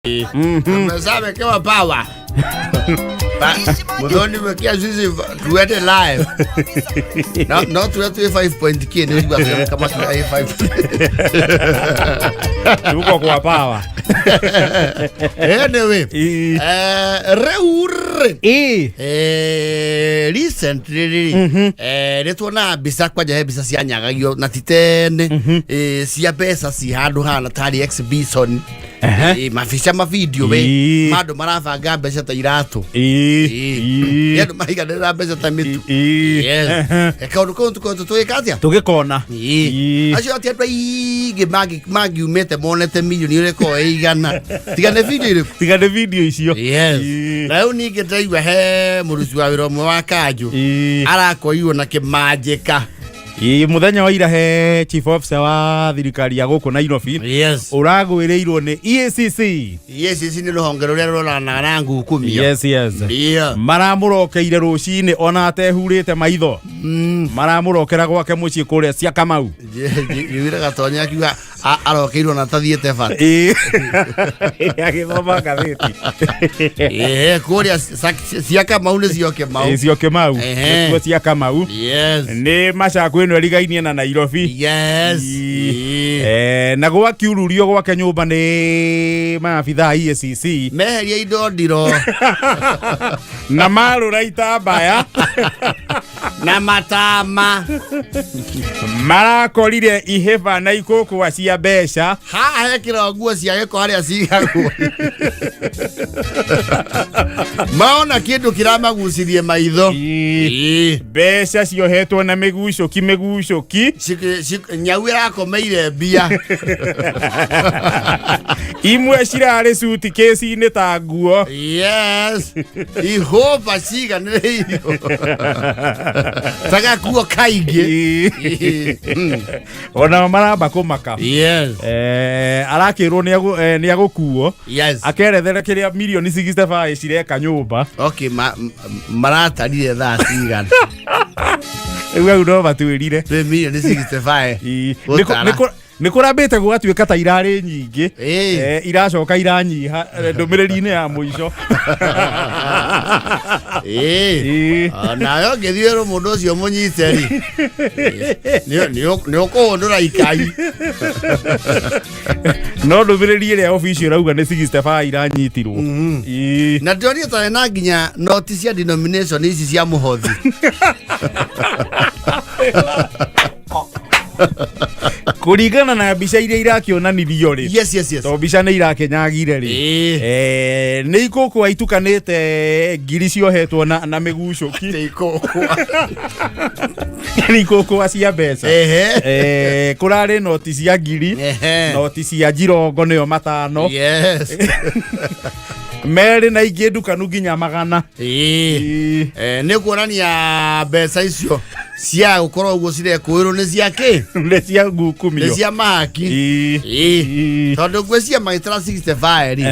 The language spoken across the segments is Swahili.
Sabe kama power. Mudhoni mekia sisi tuende live. No tuende 5.k ni kama tuna 5. Tuko kwa power. Anyway, recently nitwona bisa kwa jahe bisa cia nyagagio na titene cia pesa ci handu hana tari exhibition maficha ma video we mado marabanga mbeca ta iratu yedo mahiganira mbeca ta mitu yes ekaundu kontu twikatia tugikona acio ati andu aige magi umete monete milioni ureko eigana tigane video icio yes na u ninge ndaigua he muruci wa wira mwe wa Kanju arakoiwo na kimanjika muthenya wa ira he chief officer wa thirikari ya guku Nairobi uragwireirwo ni EACC ni ruhonge ruria ruranaga na ngukumia yes maramurokeire rucini ona atehurite maitho maramurokera gwake mucii kuria cia Kamau yira gatonya akiuga arokeirwo na tathiete fat agithoma gatheti kuria cia Kamau ni cio Kamau cia Kamau ni macaku ino rigainie na Nairobi yes na gwa kiururio gwake nyumba ni maabitha EACC meheria indo ndiro na marura itambaya na matama marakorire iheba na ikoko cia mbeca haha hekira nguo cia giko haria cigagwo maona kindu kiramagucirie maitho mbeca ciohetwo na migucoki nyau irakomeire mbia imwe cirarĩ suti kesi-inĩ ta nguo yes ihoba ciganĩrĩirio tagakuo kaingĩ ona maramba kũmaka yes arakĩrwo nĩ agũkuo yes akerethere kĩrĩa milioni 65 cireka nyũmba okay maratarire thaa cigana rĩu no batwĩrire milioni 65 nikurambite gwatuika ta irari nyingi iracoka iranyiha ndumiriri-ini ya muico nayo ngithieru mundu ucio munyiteri ni ukuhundura ikai no ndumiriri iria official irauga ni 65 iranyitirwo na ndionire ta na nginya noti cia denomination ici cia muhothi kuringana na mbica iria irakionanirio ri yes to mbica ni irakenyagire ri ni ikoko aitukanite ngiri ciohetwo na migucoki ni ikoko cia mbeca kurari noti cia ngiri noti cia njirongo nio matano yes meri na ingi ndukanu nginya magana ni kuonania mbeca icio cia gukorwo uguo cirekuirwo ni cia ki ni cia ngukumio ni cia maki tondu ngwĩcia magĩtara 65 ri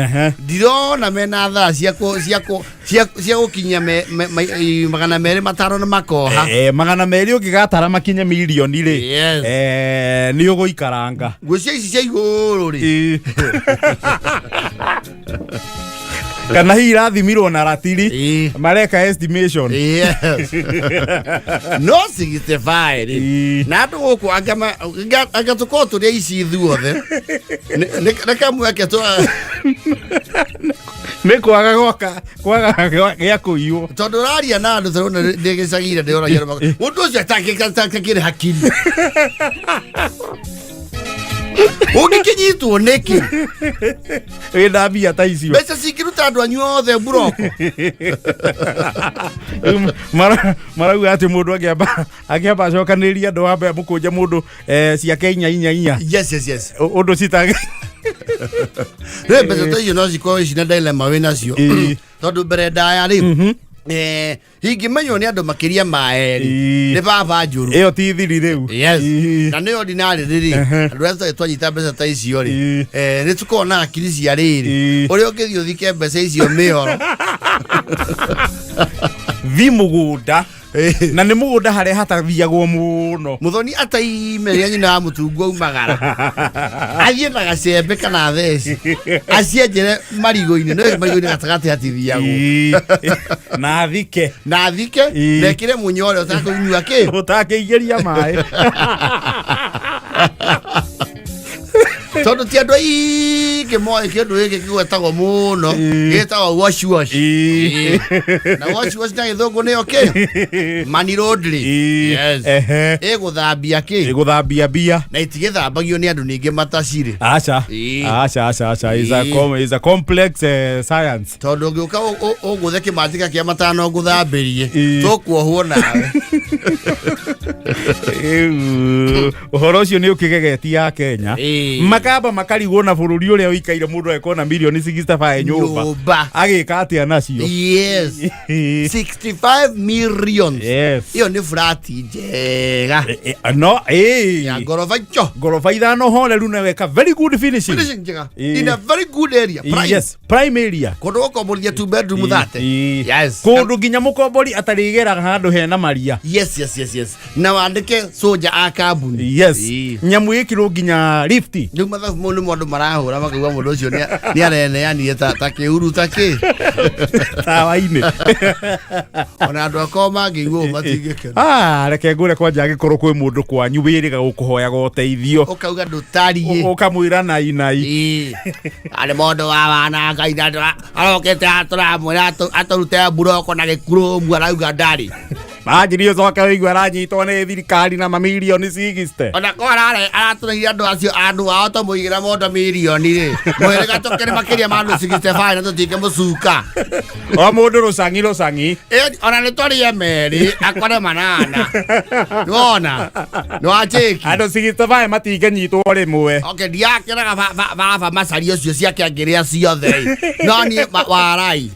ndirona mena thaa cia gukinyia magana merĩ matano na makoha magana merĩ ũngĩgatara makinye milioni ri ni ũgũikaranga ngwĩcia ici cia igũrũ ri kana hi irathimirwo na ratiri mareka estimation yes no 65 na andu guku anga tuko turia ici ithuothe ne kamweke to ne kwaga gya kuiyo tondu raria na andu thona ndigicagire ndioragia mundu ucio atakire hakiri ugikinyitwo niki wina mbia ta icio mbeca cingiruta andu anyu othe buroko marauga ati mundu angiamba acokaniria andu wambe mukunja mundu ciake inya yes undu citage mbeca ta icio no cikorwo cina dilemma winacio tondu mbere ndaya ri hingimenywo ni andu makiria maeri ni baba njuru iyo ti thiri riu yes na ni ordinary riri andu acio twanyita mbeca ta icio ri ni tukona akiri cia riri uria ungithio thike mbeca icio mioro vi mugunda na nĩ mũgũnda harĩa hatathiagwo mũno Muthoni ataimĩria nyina wa mũtungu aumagara athiĩ na gacembe kana theci acienjere marigũ-inĩ no marigũ-inĩ gatagatĩ hatithiagwo na thike na ekĩre mũnyore ũtakũnyua kĩ ũtakĩingĩria maĩ tondu ti andu aingĩ moĩ kĩndũ gĩkĩ kĩgwetagwo mũno gĩtagwo wash na wash na gĩthũngũ nĩyo kĩ money laundry ĩgũthambia kĩ ĩgũthambia mbia na itigĩthambagio nĩ andũ ningĩ matacirĩ acha is a complex science tondu ũngĩũka ũgũthe kĩmanjĩka kĩa matano ngũthambĩrie tũkuohwo nawe ũhoro ũcio nĩ ũkĩgegetie ya Kenya makamba makarigwo na bũrũri ũrĩa ũikaire mũndũ ekona na milioni 65 nyũmba agĩka atĩa nacio 65 million iyo nĩ flat njega no ya gorofa ithano horeru na weka very good finishing njega in a very good area prime area kũndũ gũkomboria 2 bedroom thate kũndũ nginya mũkombori atarĩgeraga handũ hena maria yes na wandĩke soja a kambuni nyamũ ĩkĩrwo nginya lift rĩu mathabu mau nĩ mũndũ marahũra makauga mũndũ ũcio nĩ areneanire ta kĩuru ta kĩ tawa-inĩ ona andũ akoo mangĩiguo matingĩkena reke ngũre kwanja angĩkorwo kwĩ mũndũ kwanyu wĩrĩga gũkũhoyaga ũteithio ũkauga ndũtariĩ ũkamwĩra nai arĩ mũndũ wa wanangai na arokĩte atũramwĩra atũrute mburoko na gĩkurũmu arauga ndarĩ Majiri ũcoke wĩigua aranyitwo nĩ thirikari na mamirioni 60 ona ko aratũrĩire andũ acio andũ ao tũmũigĩra mondo mirioni rĩ mwĩrĩga tũkĩrĩ makĩria ma andũ 65 na tũtinge mũcuka o mũndũ rũcangi ona nĩ tũrĩe merĩ akore manana nĩwona nĩwachĩki andũ 65 matingĩnyitwo rĩmwe ndiakĩraga baba macaria ũcio ciake angĩrĩa ciothe no niĩ warai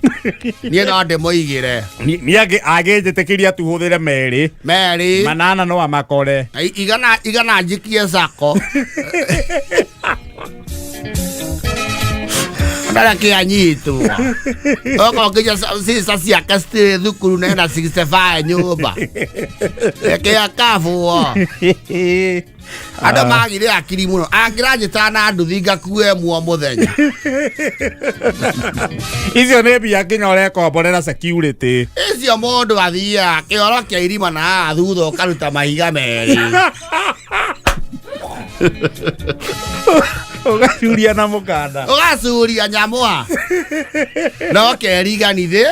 niĩ no ndĩmũigĩre niĩ agĩnjĩtĩkĩria tu hũthĩre merĩ manana no amakore igana njikie sako ndara kĩanyitwo oko nginya sisa ciake citirĩ thukuru na ena 65 nyũmba kĩa kabũo andũ magire akiri mũno angĩranjĩta na nduthi ngakue muo mũthenya icio nĩ mbia nginya ũrekomborera security icio mũndũ athiaga kĩoro kĩa irima na thutha ũkaruta mahiga merĩ ũgacuria na mũkanda ũgacuria nyamũa no keriganithĩ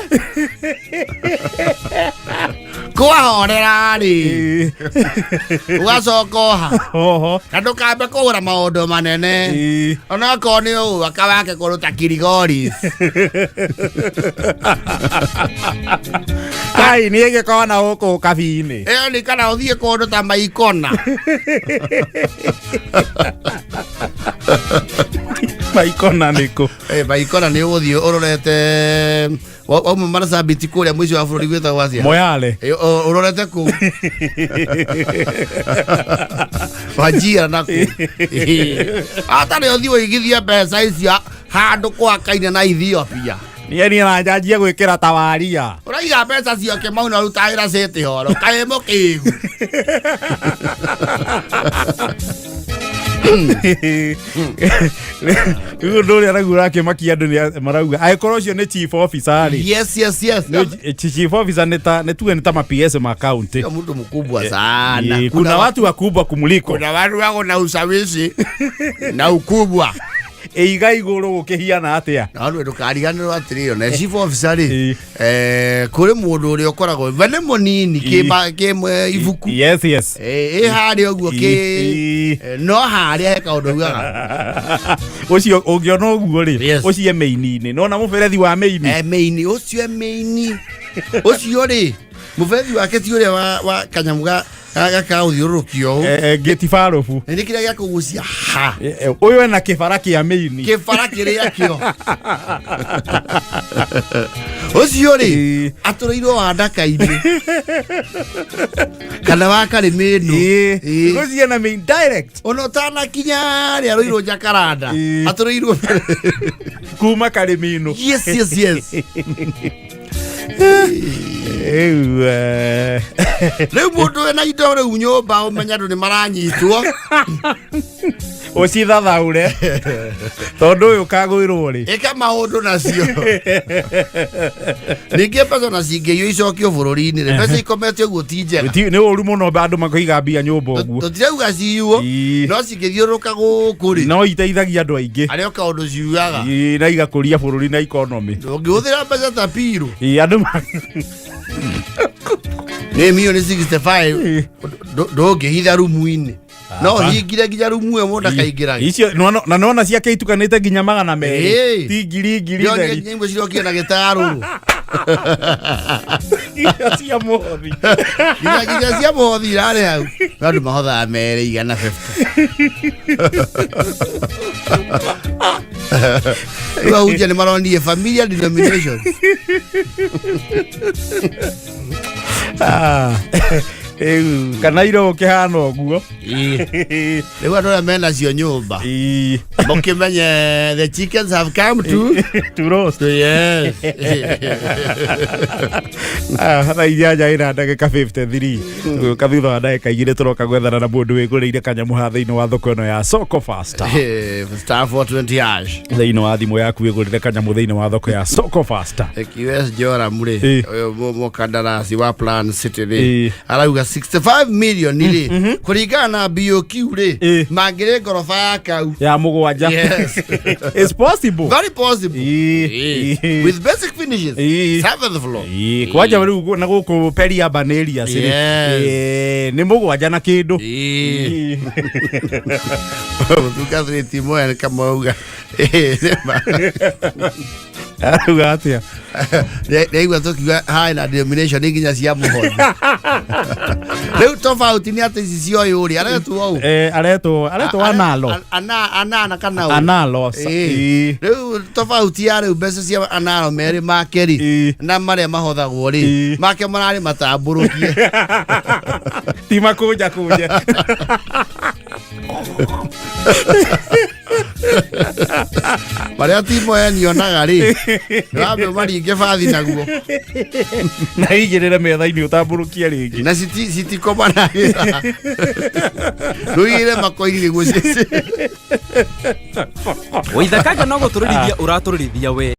kwahorera rĩ ũgacoka oha na ndũkambe kũgũra maũndũ manene onakorwo nĩ ũgwaka wake kũndũ ta Kilgoris kai nĩ gĩkona gũkũ kabi-inĩ ĩyo nĩ kana ũthiĩ kũndũ ta Maikona Maikona nĩkũ Maikona nĩ ũgũthiĩ ũrorete wauma Marsabit kũrĩa mũico wa bũrũri gwĩtagwo acia Moyale ũrorete kũ Wajir nakũ atarĩ ũthiĩ ũigithia mbeca icio handũ kwakaine na Ethiopia niĩ aranjanjia gwĩkĩra tawaria ũraiga mbeca ciake mau na ruta wĩra cĩtĩ horo kaĩ mũkĩgu rĩu ũndũ ũrĩa araigua ũrakĩmakia andũ nĩ marauga angĩkorwo ũcio nĩ chief officer rĩ chief officer nĩ tuge nĩ ta ma-PS ma county mtu mkubwa sana kuna watu wakubwa kumuliko kuna watu wako na ushawishi na ukubwa eiga igũrũ gũkĩhiana atĩa na nĩ ndũkariganĩrwo atĩrĩrĩ na chief officer rĩ kũrĩ mũndũ ũrĩa ũkoragwo we nĩ mũnini kĩ ibuku harĩa ũguo no harĩa he kaũndũ ugaga ũcio ũngĩona ũguo rĩ ũcio maini-inĩ nona mũberethi wa maini ũcio maini ũcio rĩ mũberethi wake ti ũrĩa wa kanyamũ gaka ũthiũrũrũkio gĩtibarũbu nĩ kĩrĩa gĩa kũgucia ha ũyũ ena kĩbara kĩa maini kĩbara kĩrĩa kĩo ũcio rĩ atũrĩirwo wandaka-inĩ kana wa Karĩmĩndũ ũcio na main direct ona ũtanakinya rĩa rũirwo Jacaranda atũrĩirwo kuma Karĩmĩndũ yes Rĩu mũndũ ena indo rĩu nyũmba ũmenya andũ nĩ maranyitwo ũcithathaure tondũ ũyũ kagwĩrwo rĩ ĩka maũndũ nacio ningĩ mbeca na cingĩiywo icokio bũrũri-inĩ rĩ mbeca ikometio ũguo ti njega nĩ ũru mũno andũ makaiga mbia nyũmba ũguo tũtirauga ciyuo no cingĩthiũrũrũka gũkũ rĩ no iteithagia andũ aingĩ arĩa o kaũndũ ciugaga na igakũria bũrũri na economy ũngĩhũthĩra mbeca ta pirũ andũ nĩ milioni 65 ndũngĩhitha rumu-inĩ no hingire nginya rumu ĩyo mũndũ akaingĩra icio na nona ciake itukanĩte nginya 200 ti ngiri nyimbo cirokio na gĩtarũ cia mũhothi nginya cia mũhothi irarĩ hau andũ mahothaga merĩ 150 rĩu ahunjia nĩ maronire familiar denominations kana iro kĩhana ũguo rĩu andũ arĩa menacio nyũmba mũkĩmenye the chickens have come to roast yes thaa inyanya ĩna ndagĩka 53 thutha wa ndagĩka igĩrĩ tũroka gwethana na mũndũ wĩgũrĩire kanyamũ haha thĩinĩ wa thoko ĩno ya Soko Fasta star 420 hash thĩinĩ wa thimũ yaku wĩgũrĩre kanyamũ thĩinĩ wa thoko ya Soko Fasta QS Joram rĩ ũyũ mũkandarasi wa Plan City rĩ arauga 65 million rĩ kũringana na BOQ rĩ mangĩrĩ ngoroba ya kau ya mũgwanja it's possible very possible with basic finishes 7th floor kwanja rĩu na gũkũ Periurban areas nĩ mũgwanja na kĩndũ tukathĩti moya kama uga aruga atia rĩigua tukiuga high na denomination nginya cia mũhothi rĩu tofauti nĩ atĩ ici cioĩ ũrĩ aretwo analo anana kana analo rĩu tofauti ya rĩu mbeca cia analo merĩ make rĩ na marĩa mahothagwo rĩ make mararĩ matambũrũkie ti makunja marĩa timo enionaga rĩ nĩwambe maringe bathi naguo na igĩrĩre metha-inĩ ũtambũrũkie rĩngĩ na citikomanagĩra rũigĩre makoini nĩguo Waithakanga no gũtũrĩrithia ũratũrĩrithia we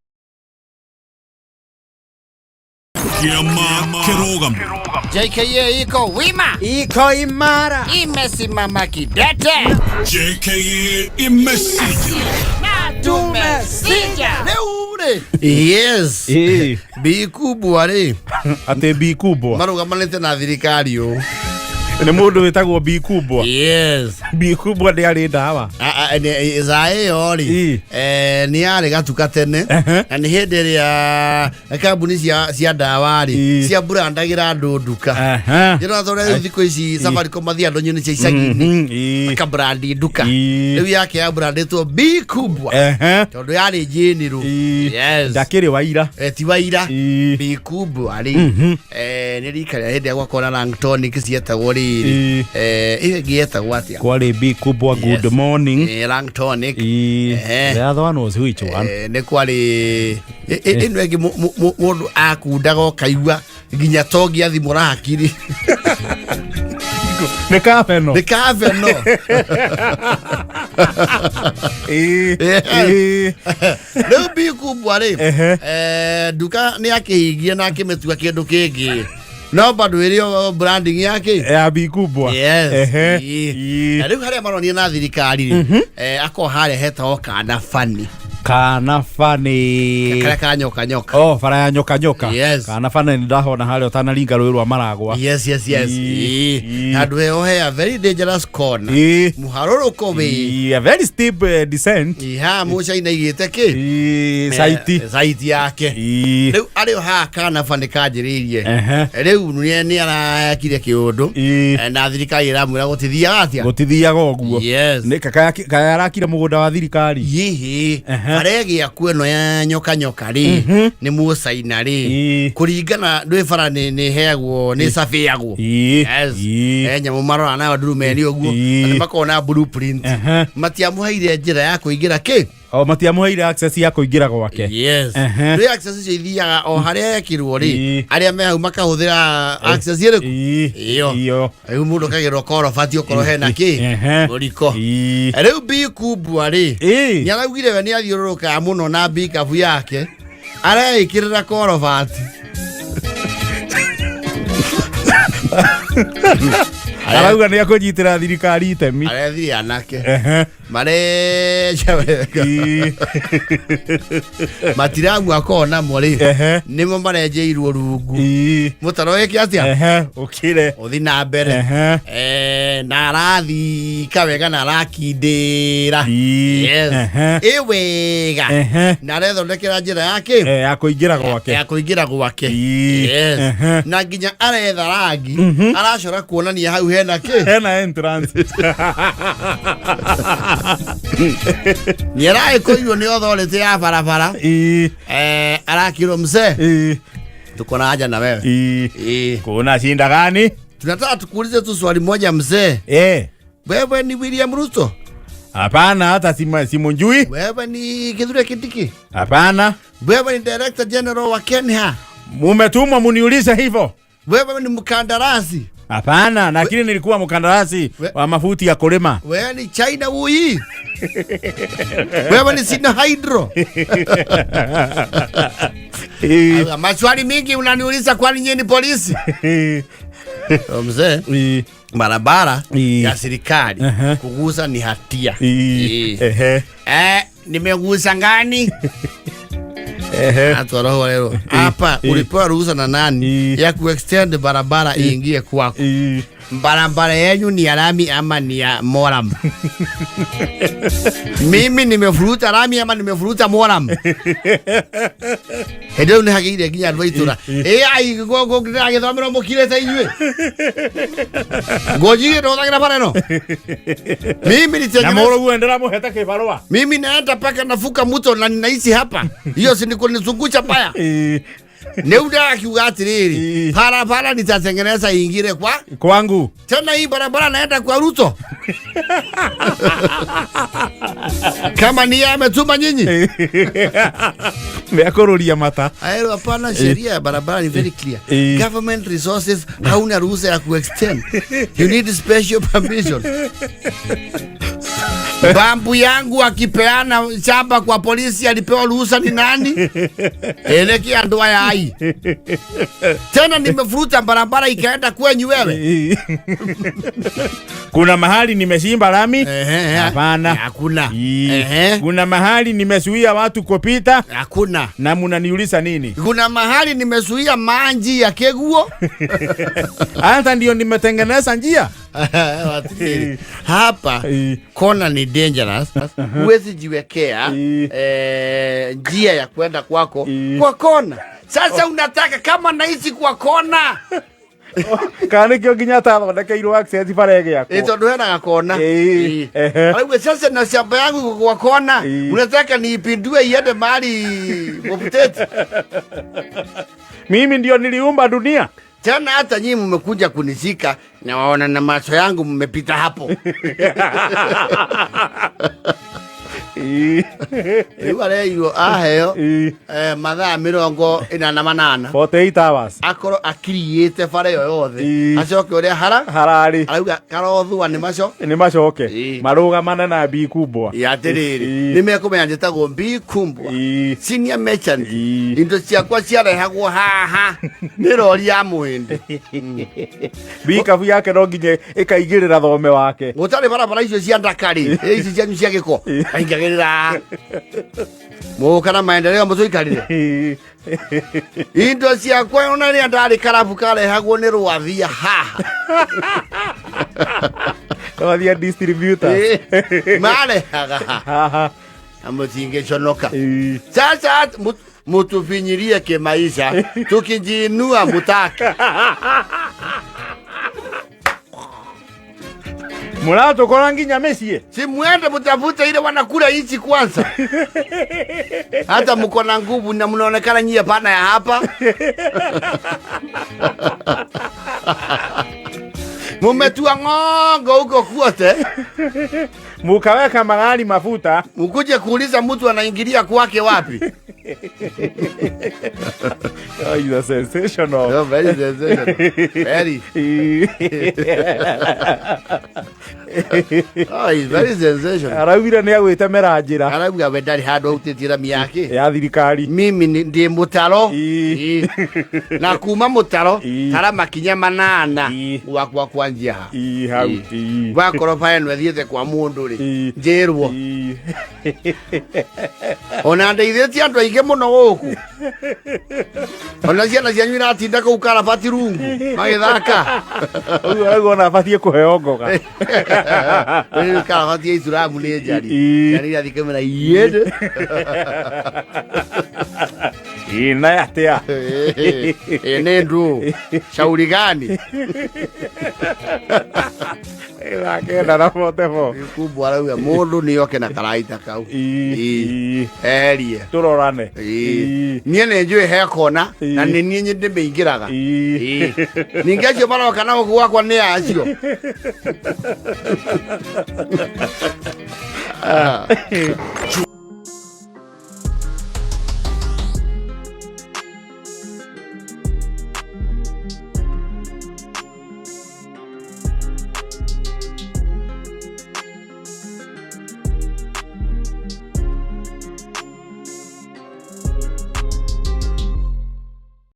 Kiama Kirugam JKA iko wima iko imara imesimama kidete JKA imesija na tumesija neure yes bi kubwa rĩ ate bi kubwa marugamanĩte na thirikari ũũ nĩ mũndũ wĩtagwo bi kubwa yes bi kubwa ndĩarĩ ndawa za ĩyo rĩ nĩ yarĩ gatuka tene na nĩ hĩndĩ ĩrĩa kambuni cia ndawa rĩ cia brandagĩra andũ nduka rĩu rĩu thikũ ici Safaricom mathiĩ andũ nyoni cia icagi-inĩ makabrandi nduka rĩu yake ya brandĩtwo bi kubwa tondũ yarĩ njĩnĩrũ ndakĩrĩ waira ti waira bi kubwa rĩ nĩ rika rĩa hĩndĩ ya gwakorwo na Langtonic cietagwo rĩ gĩetagwo atĩa kwarĩ bi kubwa good morning Langtonic the other one was which one nĩ kwarĩ ĩno ĩngĩ mũndũ akundaga ũkaigua nginya tongi athimũra hakiri nĩ kabeno rĩu bi kubwa rĩ nduka nĩ akĩhingia na akĩmĩtua kĩndũ kĩngĩ no bado ĩrĩ branding yake ya bi kubwa rĩu harĩa maronire na thirikari akorwo harĩa hetagwo kana fani kaya kanyoka bara ya nyoka kana fani nĩ ndahona harĩa ũtanaringa rũĩ rwa Maragwa yes handũ heho he a very dangerous corner mũharũrũko wĩ a very steep descent mũcaina igĩte kĩ saiti yake rĩu arĩ haha kana fani kanjĩrĩirie rĩu nĩ arakire kĩũndũ na thirikari ĩramwĩra gũtithiaga ũguo nĩ kaya arakire mũgũnda wa thirikari aregĩa kweno ya nyoka rĩ nĩ mũcaina rĩ kũringana ndwĩ bara nĩ heagwo nĩ safeagwo nyamũ marora na ndurumeni ũguo na makona blueprint matiamũheire njĩra ya kũingĩra kĩ O matiamuheire access ya kuingira gwake. Yes. Ri access ithiaga o haria ekirwo ri. Aria me hau makahuthira access iriku. Iyo. Ayu mundu kagirwo korobati okoro hena ki? Goriko. Riu bi kubwa ri. Ni araugire we ni athiururuka muno na bi kabu yake. Araikirira korobati. Arauga ni akujitira thirikari itemi. Arethi anake. Mare chabeka. Matiramu akona mori. Nimo marejeirwo rungu. Mutaro yake atia? Ukire. Uthi na mbere. Na arathi kawega na rakindira. Yes. Ewega. Na rethondekera njira yake. Akuingira gwake. Akuingira gwake. Yes. Na nginya aretha rangi. Aracora kuonania hau hena ki? Hena entrance. Niera ikoirwo ni authority ya barabara. Arakirwo mzee. Tuko na haja na wewe. Kuna shinda gani? Tunataka tukuulize tu swali moja mzee. Wewe ni William Ruto? Hapana, hata simunjui. Wewe ni Kithure Kindiki? Hapana. Wewe ni Director General wa Kenya? Mumetumwa muniulize hivyo. Wewe ni mkandarasi? Hapana, lakini nilikuwa mkandarasi wa mafuti ya kulima. Wewe ni China Wui? Wewe ni Sina Hydro? Maswali mingi unaniuliza, kwani nyinyi ni polisi? Mzee, barabara ya serikali kugusa ni hatia. Nimegusa ngani? Atwaro leo. Hapa ulipewa ruhusa na nani ya kuextend barabara iingie kwako? Barabara yenu ni ya lami ama ni ya moram? Mimi nimefuruta lami ama nimefuruta moram? Hedo ni hakiri ginya advaitura. Ai go ngithomera mukire ta inywe. Ngojire ndo thakira pale no. Mimi nitengeneza. Na moro uendera muheta kibarua. Mimi naenda paka nafuka mto na ninaishi hapa. Hiyo si niko nizungucha paya. Neuda akiuga atiriri. Barabara nitatengeneza ingire kwangu. Tena hii barabara naenda kwa Ruto. Kama ni ametuma nyinyi. Meakoruria mata. Aero hapana, sheria ya barabara ni very clear. Government resources hauna ruhusa ya kuextend. You need special permission. Bambu yangu akipeana shamba kwa polisi alipewa ruhusa ni nani? Eleki andoa ya ai. Tena nimefuruta barabara ikaenda kwenyu wewe. Kuna mahali nimeshimba lami? Hapana. Hakuna. Kuna mahali nimezuia watu kupita? Hakuna. Na mnaniuliza nini? Kuna mahali nimezuia maji ya keguo? Hata ndio nimetengeneza njia. Hapa kona ni dangerous. Huwezi jiwekea njia ya kwenda kwako kwa kona. Sasa unataka kama naishi kwa kona. Kana kyo ginya tathondekeirwo access barege yako. Tondu hena gakona. Aiwe sasa na shamba yangu kwa kona. Unataka niipindue iende mahali moputeti. Mimi ndio niliumba dunia. Tena hata nyinyi mmekuja kunishika na waona na macho yangu mmepita hapo. Iwale hiyo aheo mathaa 48 48 hours akoro akiriete bare yothe acoke uria harari auga karothwa ni macoke marugamana na bi kubwa yatiriri nimekumenya njitagwo bi kubwa senior merchant indo ciakwa ciarehagwo haha ni rori ya mwindi bi kabu yake no nginye ikaigirira thome wake gutari barabara icio cia ndakari ici cianyu cia giko aingagirira mukana maendeleo mutuikarire indo ciakwa ona ria ndari karabu karehagwo ni rwathia haha rwathia distributors marehaga haha amutinge chonoka sasa mutufinyirie kimaisha tukijinua mutaka Mulato kwa nginya mesie. Si muende mtafuta ile wanakula hichi kwanza. Hata mko na nguvu na mnaonekana nyie pana ya hapa. Mumetua ng'ongo huko kwote. Mukaweka magari mafuta. Mkuje kuuliza mtu anaingilia kwake wapi? Oh, it's a sensational. No, very sensational. Very. Oh, it's very sensational. Arawira ni agwitemera njira. Arawira wendari handu utitira miyake. Ya thirikari. Mimi ndi mutaro. Na kuma mutaro tara makinya manana wakwa kwanjia. Hau. Wakorofa eno thiete kwa mundu ri. Njirwo. Ona ndeithĩtie andũ aingĩ mũno gũkũ. Ona ciana cianyu iratinda kũu karabati rungu magĩthaka. Ũguo ona abatie kũheo ngoga. Rĩu karabati ya Ithuramu nĩ njari. Njari irathi kĩmera yede. Ina atia. Nĩ ndũ. Shauri gani? Akenda na motebo. Kubwa arauga mũndũ nĩ oke na karaita kau. Eherie. Tũrorane. Niĩ nĩ njũĩ he kona na nĩ niĩ ndĩmĩingĩraga. Ningĩ acio maroka na gũkũ gwakwa nĩ acio.